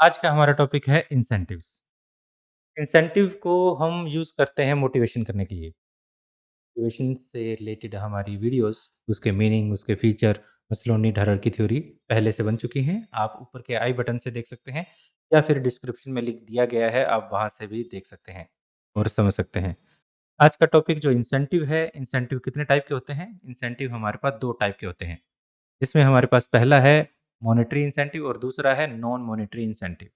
आज का हमारा टॉपिक है इंसेंटिव्स। इंसेंटिव को हम यूज़ करते हैं मोटिवेशन करने के लिए। मोटिवेशन से रिलेटेड हमारी वीडियोस, उसके मीनिंग, उसके फीचर, मस्लोनी हरर की थ्योरी पहले से बन चुकी हैं। आप ऊपर के आई बटन से देख सकते हैं या फिर डिस्क्रिप्शन में लिंक दिया गया है, आप वहाँ से भी देख सकते हैं और समझ सकते हैं। आज का टॉपिक जो इंसेंटिव है, इंसेंटिव कितने टाइप के होते हैं? इंसेंटिव हमारे पास 2 टाइप के होते हैं, जिसमें हमारे पास पहला है मॉनेटरी इंसेंटिव और दूसरा है non monetary incentive.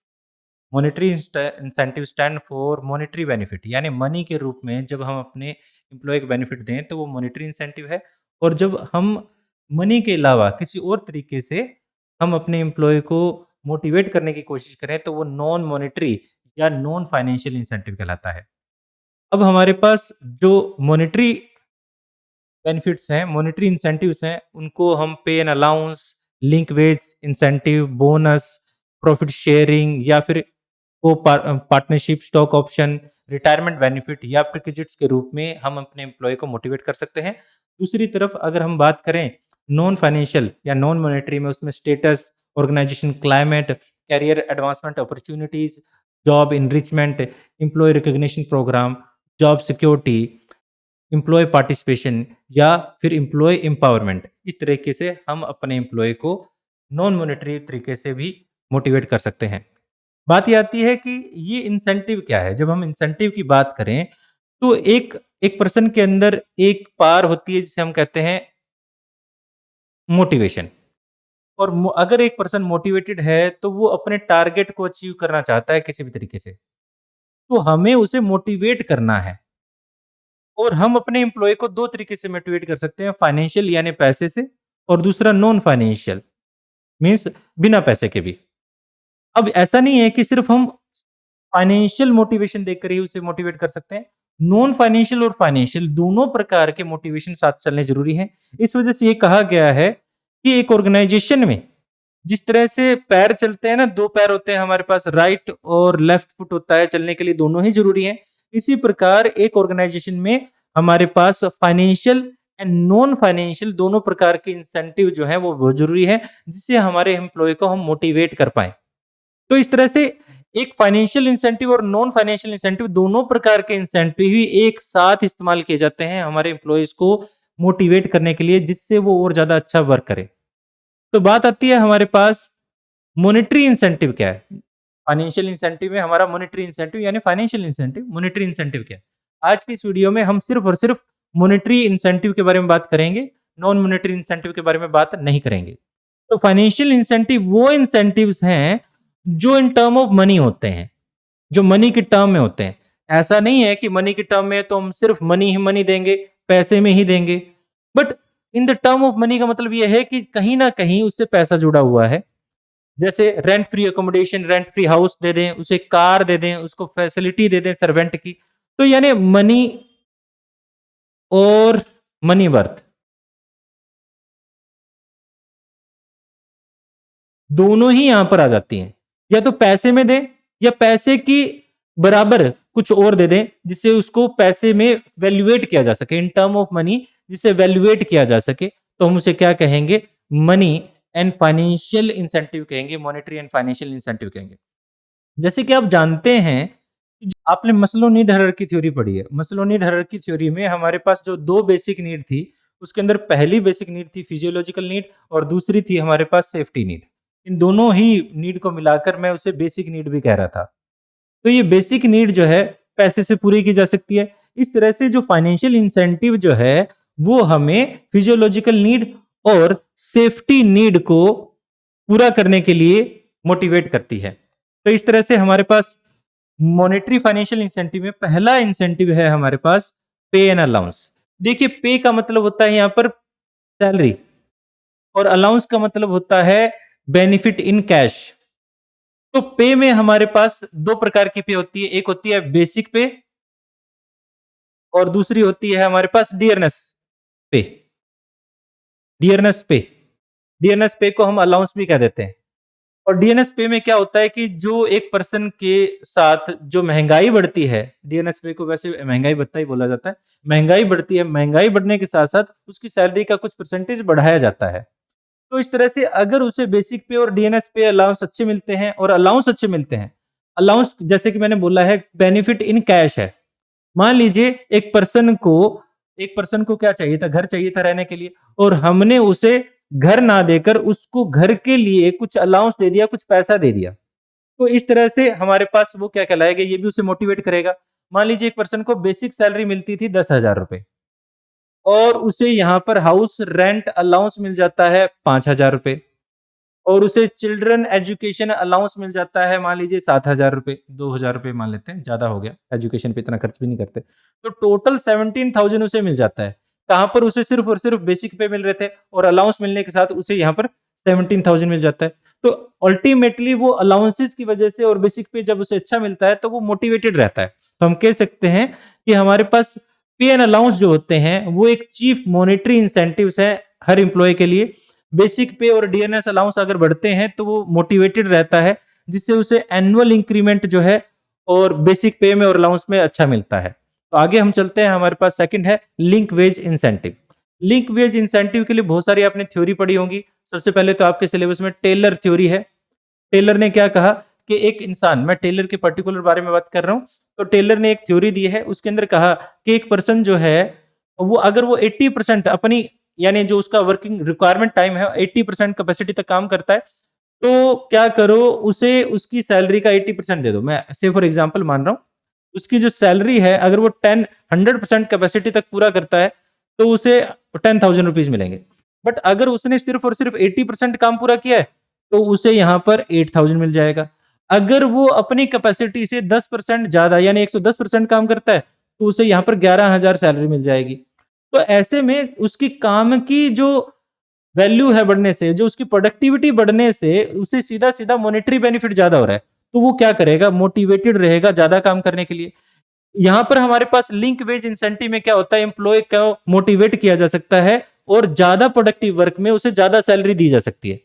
Monetary incentive stand for monetary benefit, यानी मनी के रूप में जब हम अपने एम्प्लॉय को बेनिफिट दें तो वो मॉनेटरी इंसेंटिव है। और जब हम मनी के अलावा किसी और तरीके से हम अपने एम्प्लॉय को मोटिवेट करने की कोशिश करें तो वो नॉन मॉनेटरी या नॉन फाइनेंशियल इंसेंटिव कहलाता है। अब हमारे पास जो मॉनेटरी बेनिफिट्स हैं, मॉनेटरी इंसेंटिव्स हैं, उनको हम pay and allowance, link wage incentive, bonus, profit sharing या फिर partnership, stock option, retirement benefit या प्रिक्विजिट्स के रूप में हम अपने एम्प्लॉय को मोटिवेट कर सकते हैं। दूसरी तरफ अगर हम बात करें नॉन फाइनेंशियल या नॉन मॉनेटरी में, उसमें status, organisation climate, career advancement opportunities, job enrichment, employee recognition programme, job security, employee participation या फिर एम्प्लॉय एम्पावरमेंट। इस तरीके से हम अपने एम्प्लॉय को नॉन मॉनेटरी तरीके से भी मोटिवेट कर सकते हैं। बात ये आती है कि ये इंसेंटिव क्या है? जब हम इंसेंटिव की बात करें तो एक एक पर्सन के अंदर एक पावर होती है जिसे हम कहते हैं मोटिवेशन। और अगर एक पर्सन मोटिवेटेड है तो वो अपने टारगेट को अचीव करना चाहता है किसी भी तरीके से, तो हमें उसे मोटिवेट करना है। और हम अपने एम्प्लॉय को 2 तरीके से मोटिवेट कर सकते हैं, फाइनेंशियल यानी पैसे से, और दूसरा नॉन फाइनेंशियल मीन्स बिना पैसे के भी। अब ऐसा नहीं है कि सिर्फ हम फाइनेंशियल मोटिवेशन देकर ही उसे मोटिवेट कर सकते हैं। नॉन फाइनेंशियल और फाइनेंशियल दोनों प्रकार के मोटिवेशन साथ चलने ज़रूरी हैं। इस वजह से ये कहा गया है कि एक ऑर्गेनाइजेशन में जिस तरह से पैर चलते हैं ना, 2 पैर होते हैं हमारे पास, राइट और लेफ्ट फुट होता है, चलने के लिए दोनों ही ज़रूरी हैं। इसी प्रकार एक ऑर्गेनाइजेशन में हमारे पास फाइनेंशियल एंड नॉन फाइनेंशियल दोनों प्रकार के इंसेंटिव जो हैं वो बहुत ज़रूरी है, जिससे हमारे एम्प्लॉयी को हम मोटिवेट कर पाएँ। तो इस तरह से एक फाइनेंशियल इंसेंटिव और नॉन फाइनेंशियल इंसेंटिव दोनों प्रकार के इंसेंटिव ही एक साथ इस्तेमाल किए जाते हैं हमारे एम्प्लॉइज को मोटिवेट करने के लिए, जिससे वो और ज्यादा अच्छा वर्क करे। तो बात आती है हमारे पास मॉनेटरी इंसेंटिव क्या है? फाइनेंशियल इंसेंटिव है हमारा, मॉनेटरी इंसेंटिव यानी फाइनेंशियल इंसेंटिव, मॉनेटरी इंसेंटिव क्या है? आज की इस वीडियो में हम सिर्फ और सिर्फ मॉनेटरी इंसेंटिव के बारे में बात करेंगे, नॉन मॉनेटरी इंसेंटिव के बारे में बात नहीं करेंगे। तो फाइनेंशियल इंसेंटिव वो इंसेंटिव्स हैं जो इन टर्म ऑफ मनी होते हैं, जो मनी के टर्म में होते हैं। ऐसा नहीं है कि मनी के टर्म में तो हम सिर्फ मनी ही मनी देंगे, पैसे में ही देंगे। But in the term of money का मतलब ये है कि कहीं न कहीं उससे पैसा जुड़ा हुआ है। जैसे rent free accommodation, rent free house दे दें, उसे कार दे दें, उसको फैसिलिटी दे दें सर्वेंट की। तो यानी मनी और मनी वर्थ दोनों ही यहाँ पर आ जाती हैं। या तो पैसे में दें या पैसे की बराबर कुछ और दे दें, जिससे उसको पैसे में वैल्यूएट किया जा सके, इन टर्म ऑफ मनी जिसे वैल्यूएट किया जा सके। तो हम उसे क्या कहेंगे? मनी एंड फाइनेंशियल इंसेंटिव कहेंगे, मॉनेटरी एंड फाइनेंशियल इंसेंटिव कहेंगे। जैसे कि आप जानते हैं कि आपने मस्लो नीड हायरार्की थ्योरी पढ़ी है। मस्लो नीड हायरार्की थ्योरी में हमारे पास जो 2 बेसिक नीड थी, उसके अंदर पहली बेसिक नीड थी फिजियोलॉजिकल नीड और दूसरी थी हमारे पास सेफ्टी नीड। इन दोनों ही नीड को मिलाकर मैं उसे बेसिक नीड भी कह रहा था। तो ये बेसिक नीड जो है पैसे से पूरी की जा सकती है। इस तरह से जो फाइनेंशियल इंसेंटिव जो है वो हमें फिजियोलॉजिकल नीड और सेफ्टी नीड को पूरा करने के लिए मोटिवेट करती है। तो इस तरह से हमारे पास मॉनेटरी फाइनेंशियल इंसेंटिव में पहला इंसेंटिव है हमारे पास पे एंड अलाउंस। देखिए, पे का मतलब होता है यहाँ पर सैलरी और अलाउंस का मतलब होता है बेनिफिट इन कैश। तो पे में हमारे पास 2 प्रकार की पे होती है, एक होती है बेसिक पे और दूसरी होती है हमारे पास डियरनेस पे। डियरनेस पे, डियरनेस पे को हम अलाउंस भी कह देते हैं। और डीएनएस पे में क्या होता है कि जो एक पर्सन के साथ जो महंगाई बढ़ती है, डीएनएस पे को वैसे महंगाई भत्ता ही बोला जाता है। महंगाई बढ़ती है, महंगाई बढ़ने के साथ-साथ उसकी सैलरी का कुछ परसेंटेज बढ़ाया जाता है। तो इस तरह से अगर उसे बेसिक पे और डीएनएस पे अलाउंस अच्छे मिलते हैं और अलाउंस अच्छे मिलते हैं, अलाउंस जैसे कि मैंने बोला है बेनिफिट इन कैश है। मान लीजिए एक पर्सन को क्या चाहिए था? घर चाहिए था रहने के लिए और हमने उसे घर ना देकर उसको घर के लिए कुछ अलाउंस दे दिया, कुछ पैसा दे दिया। तो इस तरह से हमारे पास वो क्या कहलाएगा? ये भी उसे मोटिवेट करेगा। मान लीजिए एक पर्सन को बेसिक सैलरी मिलती थी 10,000 रुपए और उसे यहाँ पर हाउस रेंट अलाउंस मिल जाता है 5,000 रुपए और उसे चिल्ड्रन एजुकेशन अलाउंस मिल जाता है मान लीजिए 7,000 रुपए, 2,000 रुपए मान लेते हैं, ज़्यादा हो गया, एजुकेशन पे इतना खर्च भी नहीं करते। तो टोटल 17,000 उसे मिल जाता है। कहाँ पर उसे सिर्फ़ और सिर्फ़ बेसिक पे मिल रहे थे और अलाउंस मिलने के साथ उसे यहाँ पर 17,000 मिल जाता है। तो अल्टीमेटली वो अलाउंसेस की वजह से और बेसिक पे जब उसे अच्छा मिलता है तो वो मोटिवेटेड रहता है। तो हम कह सकते हैं कि हमारे पास पे एंड अलाउंस जो होते हैं वो एक चीफ मॉनेटरी इंसेंटिव्स है हर एम्प्लॉय के लिए। बेसिक पे और डीएनएस अलाउंस अगर बढ़ते हैं तो वो मोटिवेटेड रहता है जिससे उसे एनुअल इंक्रीमेंट जो है और बेसिक पे में और अलाउंस में अच्छा मिलता है। तो आगे हम चलते हैं, हमारे पास सेकंड है link wage incentive. Link wage incentive के लिए बहुत सारी आपने थ्योरी पढ़ी होंगी। सबसे पहले तो आपके सिलेबस में टेलर थ्योरी है। टेलर ने क्या कहा कि एक इंसान, मैं टेलर के पर्टिकुलर बारे में बात कर रहा हूं, तो टेलर ने एक थ्योरी दी है, उसके अंदर कहा कि एक पर्सन जो है वो अगर वो 80% अपनी यानी जो उसका वर्किंग रिक्वायरमेंट टाइम है 80% कैपेसिटी तक काम करता है तो क्या करो उसे उसकी सैलरी का 80% दे दो। मैं से फॉर एग्जांपल मान रहा हूं, उसकी जो सैलरी है अगर वो 100% कैपेसिटी तक पूरा करता है तो उसे 10,000 रुपीज मिलेंगे। बट अगर उसने सिर्फ और सिर्फ 80% काम पूरा किया है तो उसे यहाँ पर 8,000 मिल जाएगा। अगर वो अपनी कैपेसिटी से 10% ज्यादा यानी 110% काम करता है तो उसे यहाँ पर 11,000 सैलरी मिल जाएगी। तो ऐसे में उसकी काम की जो वैल्यू है बढ़ने से, जो उसकी प्रोडक्टिविटी बढ़ने से उसे सीधा-सीधा मॉनेटरी बेनिफिट ज़्यादा हो रहा है। तो वो क्या करेगा? मोटिवेटेड रहेगा ज़्यादा काम करने के लिए। यहाँ पर हमारे पास लिंक वेज इंसेंटिव में क्या होता है? एम्प्लॉयी को मोटिवेट किया जा सकता है और ज़्यादा प्रोडक्टिव वर्क में उसे ज़्यादा सैलरी दी जा सकती है।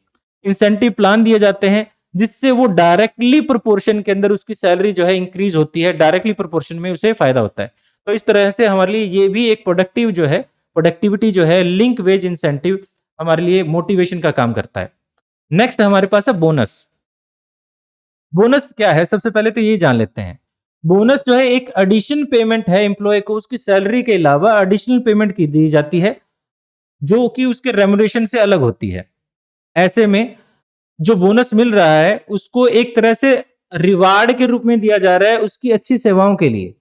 इंसेंटिव प्लान दिए जाते हैं जिससे वो डायरेक्टली प्रोपोर्शन के अंदर उसकी सैलरी जो है इंक्रीज होती है, डायरेक्टली प्रोपोर्शन में उसे फायदा होता है। तो इस तरह से हमारे लिए ये भी एक प्रोडक्टिव जो है प्रोडक्टिविटी जो है लिंक वेज इंसेंटिव हमारे लिए मोटिवेशन का काम करता है। नेक्स्ट हमारे पास है बोनस। बोनस क्या है? सबसे पहले तो ये जान लेते हैं। बोनस जो है एक एडिशन पेमेंट है एम्प्लॉय को उसकी सैलरी के अलावा एडिशनल पेमेंट की दी जाती है जो कि उसके रेम्युनरेशन से अलग होती है। ऐसे में जो बोनस मिल रहा है उसको एक तरह से रिवार्ड के रूप में दिया जा रहा है उसकी अच्छी सेवाओं के लिए।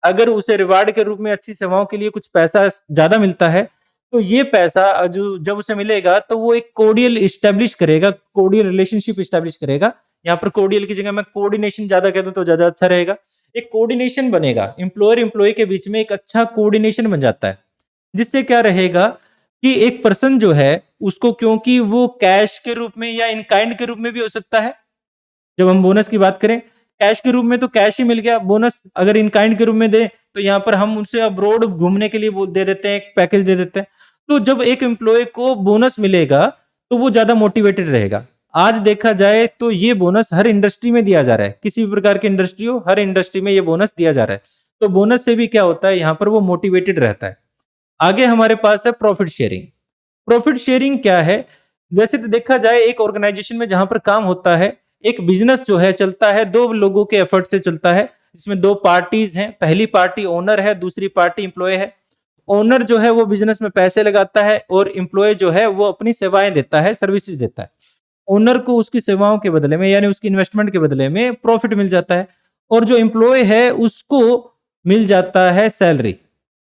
अगर उसे रिवार्ड के रूप में अच्छी सेवाओं के लिए कुछ पैसा ज़्यादा मिलता है, तो ये पैसा जो जब उसे मिलेगा तो वो एक कोर्डियल एस्टेब्लिश करेगा, कोर्डियल रिलेशनशिप एस्टेब्लिश करेगा। यहाँ पर कोर्डियल की जगह मैं कोऑर्डिनेशन ज़्यादा कह दूँ तो ज़्यादा अच्छा रहेगा। एक कोऑर्डिनेशन बनेगा, एम्प्लॉयर एम्प्लॉयी के बीच में एक अच्छा कोऑर्डिनेशन बन जाता है। जिससे क्या रहेगा कि एक पर्सन जो है उसको क्योंकि वो कैश के रूप में या इन काइंड के रूप में भी हो सकता है। जब हम बोनस की बात करें, कैश के रूप में तो कैश ही मिल गया, बोनस अगर इन काइंड के रूप में दें, तो यहाँ पर हम उनसे अब्रॉड घूमने के लिए वो दे देते हैं, एक पैकेज दे देते हैं। तो जब एक एम्प्लॉयी को बोनस मिलेगा, तो वो ज़्यादा मोटिवेटेड रहेगा। आज देखा जाए तो ये बोनस हर इंडस्ट्री में दिया जा रहा है, किसी भी प्रकार की इंडस्ट्री हो, हर इंडस्ट्री में ये बोनस दिया जा रहा है। तो बोनस से भी क्या होता है, यहाँ पर वो मोटिवेटेड रहता है। आगे हमारे पास है प्रॉफिट शेयरिंग। प्रॉफिट शेयरिंग क्या है? वैसे तो देखा जाए एक ऑर्गेनाइजेशन में जहां पर काम होता है, एक बिजनेस जो है चलता है दो लोगों के एफर्ट से चलता है। इसमें दो पार्टीज हैं, पहली पार्टी ओनर है, दूसरी पार्टी एम्प्लॉय है। ओनर जो है वो बिजनेस में पैसे लगाता है और एम्प्लॉय जो है वो अपनी सेवाएं देता है, सर्विसेज देता है। ओनर को उसकी सेवाओं के बदले में यानी उसकी इन्वेस्टमेंट के बदले में प्रॉफिट मिल जाता है और जो एम्प्लॉय है उसको मिल जाता है सैलरी।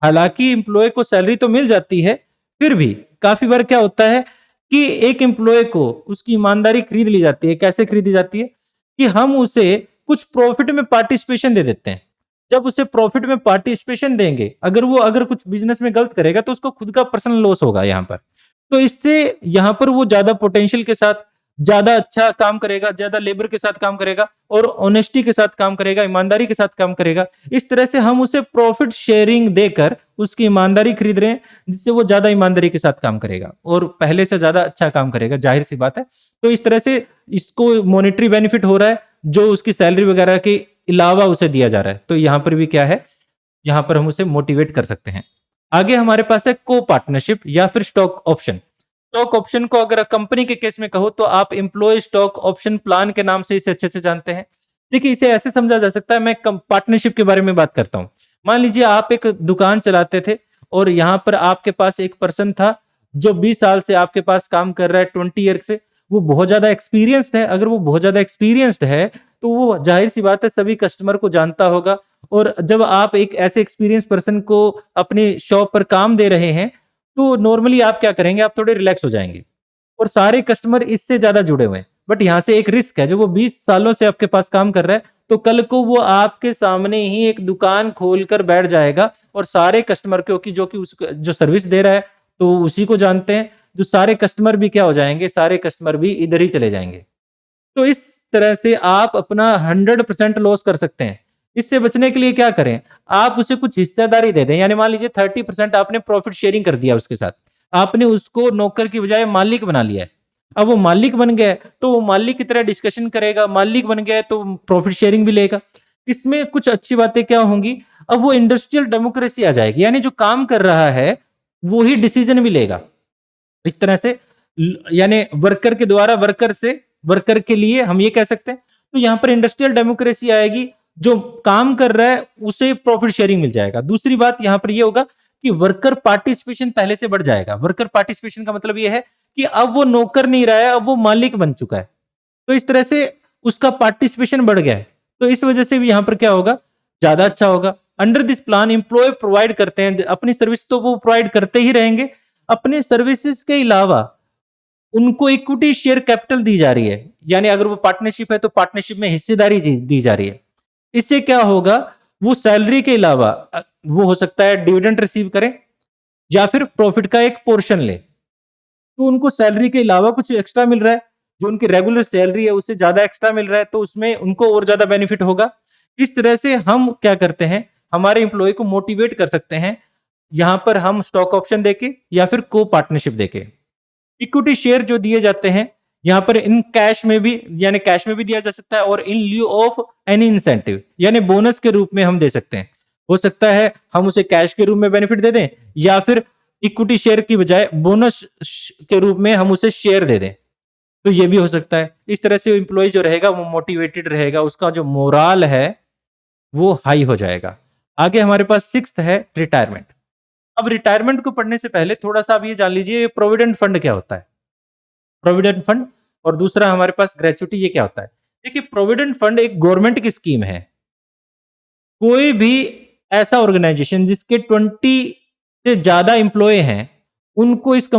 हालांकि एम्प्लॉय को सैलरी तो मिल जाती है, फिर भी काफी बार क्या होता है कि एक एम्प्लॉय को उसकी ईमानदारी खरीद ली जाती है। कैसे खरीदी जाती है कि हम उसे कुछ प्रॉफिट में पार्टिसिपेशन दे देते हैं। जब उसे प्रॉफिट में पार्टिसिपेशन देंगे, अगर कुछ बिजनेस में गलत करेगा तो उसको खुद का पर्सनल लॉस होगा यहाँ पर। तो इससे यहाँ पर वो ज्यादा पोटेंशियल के साथ ज्यादा अच्छा काम करेगा, ज्यादा लेबर के साथ काम करेगा और ऑनेस्टी के साथ काम करेगा, ईमानदारी के साथ काम करेगा। इस तरह से हम उसे प्रॉफिट शेयरिंग देकर उसकी ईमानदारी खरीद रहे हैं, जिससे वो ज्यादा ईमानदारी के साथ काम करेगा और पहले से ज्यादा अच्छा काम करेगा, जाहिर सी बात है। तो इस तरह से इसको मॉनेटरी बेनिफिट हो रहा है जो उसकी सैलरी वगैरह के अलावा उसे दिया जा रहा है। तो यहाँ पर भी क्या है, यहाँ पर हम उसे मोटिवेट कर सकते हैं। आगे हमारे पास है को पार्टनरशिप या फिर स्टॉक ऑप्शन। स्टॉक ऑप्शन को अगर कंपनी के केस में कहो तो आप एम्प्लॉय स्टॉक ऑप्शन प्लान के नाम से इसे अच्छे से जानते हैं। देखिए, इसे ऐसे समझा जा सकता है, मैं पार्टनरशिप के बारे में बात करता हूँ। मान लीजिए आप एक दुकान चलाते थे और यहाँ पर आपके पास एक पर्सन था जो 20 साल से आपके पास काम कर रहा है, 20 ईयर से। वो बहुत ज्यादा एक्सपीरियंस्ड है। अगर वो बहुत ज्यादा एक्सपीरियंस्ड है तो वो जाहिर सी बात है सभी कस्टमर को जानता होगा। और जब आप एक ऐसे एक्सपीरियंस पर्सन को अपनी शॉप पर काम दे रहे हैं तो नॉर्मली आप क्या करेंगे, आप थोड़े रिलैक्स हो जाएंगे और सारे कस्टमर इससे ज्यादा जुड़े हुए हैं। बट यहाँ से एक रिस्क है, जो वो 20 सालों से आपके पास काम कर रहा है तो कल को वो आपके सामने ही एक दुकान खोलकर बैठ जाएगा और सारे कस्टमर, क्योंकि जो कि उस जो सर्विस दे रहा है तो उसी को जानते हैं, जो सारे कस्टमर भी क्या हो जाएंगे, सारे कस्टमर भी इधर ही चले जाएंगे। तो इस तरह से आप अपना 100% लॉस कर सकते हैं। इससे बचने के लिए क्या करें, आप उसे कुछ हिस्सेदारी दे दें। यानी मान लीजिए 30% आपने प्रॉफिट शेयरिंग कर दिया उसके साथ, आपने उसको नौकर की बजाय मालिक बना लिया है। अब वो मालिक बन गया है तो वो मालिक की तरह डिस्कशन करेगा, मालिक बन गया है तो प्रॉफिट शेयरिंग भी लेगा। इसमें कुछ अच्छी बातें क्या होंगी, अब वो इंडस्ट्रियल डेमोक्रेसी आ जाएगी, यानी जो काम कर रहा है वो ही डिसीजन भी लेगा। इस तरह से यानी वर्कर के द्वारा वर्कर से वर्कर के लिए हम ये कह सकते हैं। तो यहां पर इंडस्ट्रियल डेमोक्रेसी आएगी, जो काम कर रहा है उसे प्रॉफिट शेयरिंग मिल जाएगा। दूसरी बात यहां पर ये होगा कि वर्कर पार्टिसिपेशन पहले से बढ़ जाएगा। वर्कर पार्टिसिपेशन का मतलब ये है कि अब वो नौकर नहीं रहा है, अब वो मालिक बन चुका है। तो इस तरह से उसका पार्टिसिपेशन बढ़ गया है। तो इस वजह से भी यहां पर क्या होगा, ज्यादा अच्छा होगा। Under this plan employee provide करते हैं अपनी सर्विस, तो वो प्रोवाइड करते ही रहेंगे। अपने सर्विसेज के अलावा उनको इक्विटी शेयर कैपिटल दी जा रही है, यानी अगर वो पार्टनरशिप है तो पार्टनरशिप में हिस्सेदारी दी जा रही है। इससे क्या होगा, वो सैलरी के अलावा वो हो सकता है डिविडेंड रिसीव करें या फिर प्रॉफिट का एक पोर्शन ले, तो उनको सैलरी के अलावा कुछ एक्स्ट्रा मिल रहा है, जो उनकी रेगुलर सैलरी है उससे ज्यादा एक्स्ट्रा मिल रहा है, तो उसमें उनको और ज्यादा बेनिफिट होगा। इस तरह से हम क्या करते हैं, हमारे एम्प्लॉय को मोटिवेट कर सकते हैं, यहां पर हम स्टॉक ऑप्शन देके या फिर को पार्टनरशिप देके। इक्विटी शेयर जो दिए जाते हैं यहां पर इन कैश में भी, यानी कैश में भी दिया जा सकता है और इन ल्यू ऑफ एनी इंसेंटिव, यानी बोनस के रूप में हम दे सकते हैं। हो सकता है हम उसे कैश के रूप में बेनिफिट दे दें या फिर इक्विटी शेयर की बजाय बोनस के रूप में हम उसे शेयर दे दें, तो ये भी हो सकता है। इस तरह से एम्प्लॉय जो रहेगा वो मोटिवेटेड रहेगा, उसका जो मोराल है वो हाई हो जाएगा। आगे हमारे पास सिक्स्थ है रिटायरमेंट। अब रिटायरमेंट को पढ़ने से पहले थोड़ा सा आप ये जान लीजिए प्रोविडेंट फंड क्या होता है। प्रोविडेंट फंड और दूसरा हमारे पास ग्रेचुटी, ये क्या होता है। देखिए, प्रोविडेंट फंड एक गवर्नमेंट की स्कीम है। कोई भी ऐसा ऑर्गेनाइजेशन जिसके 20 से ज्यादा एम्प्लॉय हैं उनको इस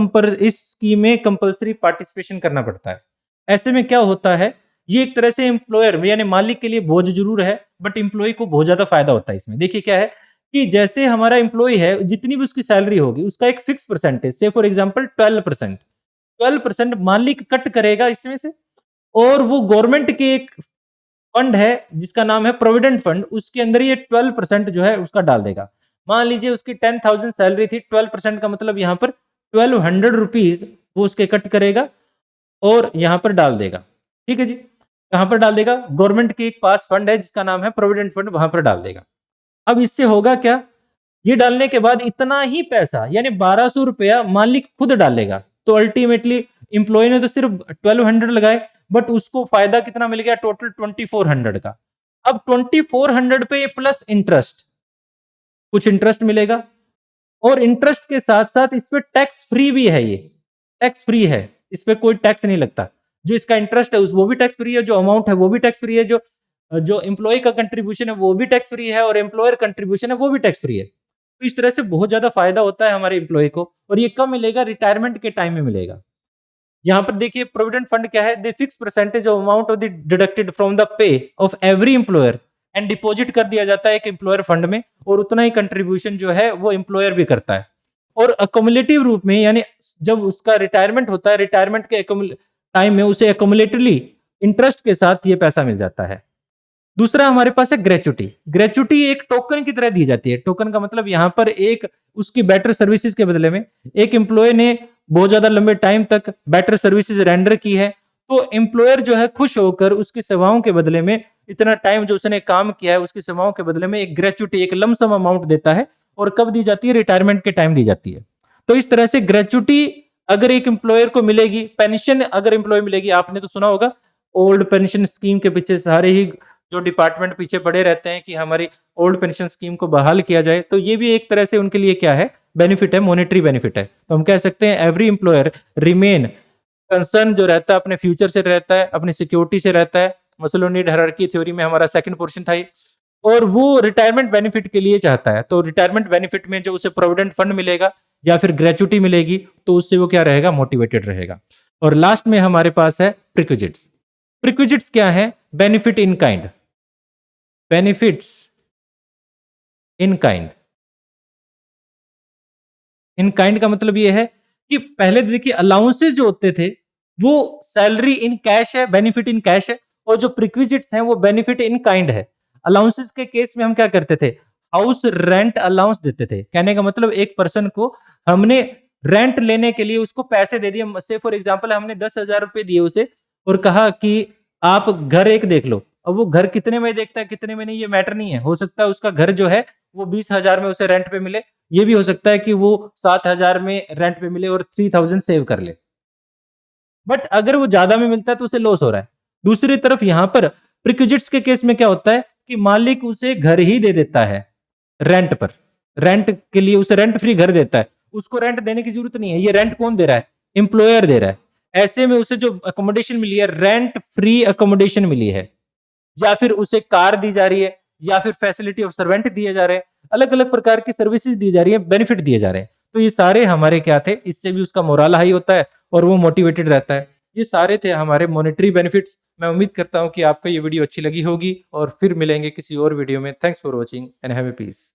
स्कीम में कंपलसरी पार्टिसिपेशन करना पड़ता है। ऐसे में क्या होता है, ये एक तरह से एम्प्लॉयर यानी मालिक के लिए बोझ जरूर है, बट एम्प्लॉय को बहुत ज्यादा फायदा होता है इसमें। देखिए क्या है कि जैसे हमारा एम्प्लॉय है, जितनी भी उसकी सैलरी होगी उसका एक फिक्स परसेंटेज, से फॉर एग्जांपल 12% मालिक कट करेगा इसमें से, और वो गवर्नमेंट के एक फंड है जिसका नाम है प्रोविडेंट फंड, उसके अंदर ये 12% जो है उसका डाल देगा। मान लीजिए उसकी 10,000 सैलरी थी, 12% का मतलब यहाँ पर 1200 रुपीज वो उसके कट करेगा और यहाँ पर डाल देगा। ठीक है जी, कहाँ पर डाल देगा, गवर्नमेंट के एक पास फंड है जिसका नाम है प्रोविडेंट फंड, वहां पर डाल देगा। अब इससे होगा क्या, ये डालने के बाद इतना ही पैसा यानी 1200 रुपया मालिक खुद डालेगा। तो अल्टीमेटली इंप्लॉय ने तो सिर्फ 1200 लगाए, बट उसको फायदा कितना मिल गया, टोटल 2400 का। अब 2400 पे प्लस इंटरेस्ट, कुछ इंटरेस्ट मिलेगा, और इंटरेस्ट के साथ साथ इस पे टैक्स फ्री भी है। ये टैक्स फ्री है, इस पे कोई टैक्स नहीं लगता। जो इसका इंटरेस्ट है वो भी टैक्स फ्री है, जो अमाउंट है वो भी टैक्स फ्री है, जो जो एम्प्लॉय का कंट्रीब्यूशन है वो भी टैक्स फ्री है, और एम्प्लॉयर कंट्रीब्यूशन है वो भी टैक्स फ्री है। तो इस तरह से बहुत ज्यादा फायदा होता है हमारे एम्प्लॉय को, और ये कब मिलेगा, रिटायरमेंट के टाइम में मिलेगा। यहाँ पर देखिए प्रोविडेंट फंड क्या है, the fix percentage of amount of the deducted from the pay of every employer and deposit कर दिया जाता है एक एम्प्लॉयर फंड में, और उतना ही कंट्रीब्यूशन जो है वो एम्प्लॉयर भी करता है। और अकोमुलेटिव रूप में, यानी जब उसका रिटायरमेंट होता है, रिटायरमेंट के टाइम में उसे अकोमुलेटिवली इंटरेस्ट के साथ ये पैसा मिल जाता है। दूसरा हमारे पास है ग्रेचुटी। ग्रेचुटी एक टोकन की तरह दी जाती है। टोकन का मतलब यहाँ पर एक उसकी बेटर सर्विसेज के बदले में, एक एम्प्लॉय ने बहुत ज्यादा लंबे टाइम तक बेटर सर्विसेज रेंडर की है, तो एम्प्लॉयर जो है खुश होकर उसकी सेवाओं के बदले में, इतना टाइम जो उसने काम किया है उसकी सेवाओं के बदले में एक ग्रेचुटी, एक लमसम अमाउंट देता है। और कब दी जाती है, रिटायरमेंट के टाइम दी जाती है। तो इस तरह से ग्रेचुटी अगर एक एम्प्लॉयर को मिलेगी पेंशन, अगर एम्प्लॉय मिलेगी, आपने तो सुना होगा ओल्ड पेंशन स्कीम के पीछे सारे ही जो डिपार्टमेंट पीछे पड़े रहते हैं कि हमारी ओल्ड पेंशन स्कीम को बहाल किया जाए, तो ये भी एक तरह से उनके लिए क्या है, बेनिफिट है, मॉनेटरी बेनिफिट है। तो हम कह सकते हैं एवरी एम्प्लॉयर रिमेन कंसर्न जो रहता है अपने फ्यूचर से रहता है, अपनी सिक्योरिटी से रहता है। मस्लो नीड हायरार्की थ्योरी में हमारा सेकंड पोर्शन था ये। और वो रिटायरमेंट बेनिफिट के लिए चाहता है, तो रिटायरमेंट बेनिफिट में जो उसे प्रोविडेंट फंड मिलेगा या फिर ग्रेचुटी मिलेगी, तो उससे वो क्या रहेगा, मोटिवेटेड रहेगा। और लास्ट में हमारे पास है प्रिक्विजिट्स। प्रिक्विजिट्स क्या है, benefit in kind, benefits in kind. In kind का मतलब ये है कि पहले देखिए अलाउंसेस जो होते थे वो सैलरी इन कैश है, बेनिफिट इन कैश है, और जो प्रिक्विजिट्स हैं वो बेनिफिट इन काइंड है। अलाउंसेस के केस में हम क्या करते थे, हाउस रेंट अलाउंस देते थे। कहने का मतलब एक पर्सन को हमने रेंट लेने के लिए उसको पैसे दे दिए, से फॉर एग्जाम्पल हमने 10,000 रुपए दिए उसे और कहा कि आप घर एक देख लो। अब वो घर कितने में देखता है कितने में नहीं, ये मैटर नहीं है। हो सकता है उसका घर जो है वो 20,000 में उसे रेंट पे मिले, ये भी हो सकता है कि वो 7,000 में रेंट पे मिले और 3,000 सेव कर ले। बट अगर वो ज्यादा में मिलता है तो उसे लॉस हो रहा है। दूसरी तरफ यहां पर प्रिक्विजिट्स के केस में क्या होता है कि मालिक उसे घर ही दे देता है रेंट पर, रेंट के लिए उसे रेंट फ्री घर देता है, उसको रेंट देने की जरूरत नहीं है। ये रेंट कौन दे रहा है, एम्प्लॉयर दे रहा है। ऐसे में उसे जो अकोमोडेशन मिली है, रेंट फ्री अकोमोडेशन मिली है, या फिर उसे कार दी जा रही है, या फिर फैसिलिटी ऑफ सर्वेंट दिए जा रहे हैं, अलग अलग प्रकार की सर्विसेज दी जा रही है, बेनिफिट दिए जा रहे हैं। तो ये सारे हमारे क्या थे, इससे भी उसका मोरल हाई होता है और वो मोटिवेटेड रहता है। ये सारे थे हमारे मॉनेटरी बेनिफिट्स। मैं उम्मीद करता हूं कि आपको ये वीडियो अच्छी लगी होगी और फिर मिलेंगे किसी और वीडियो में। Thanks for watching and have a piece.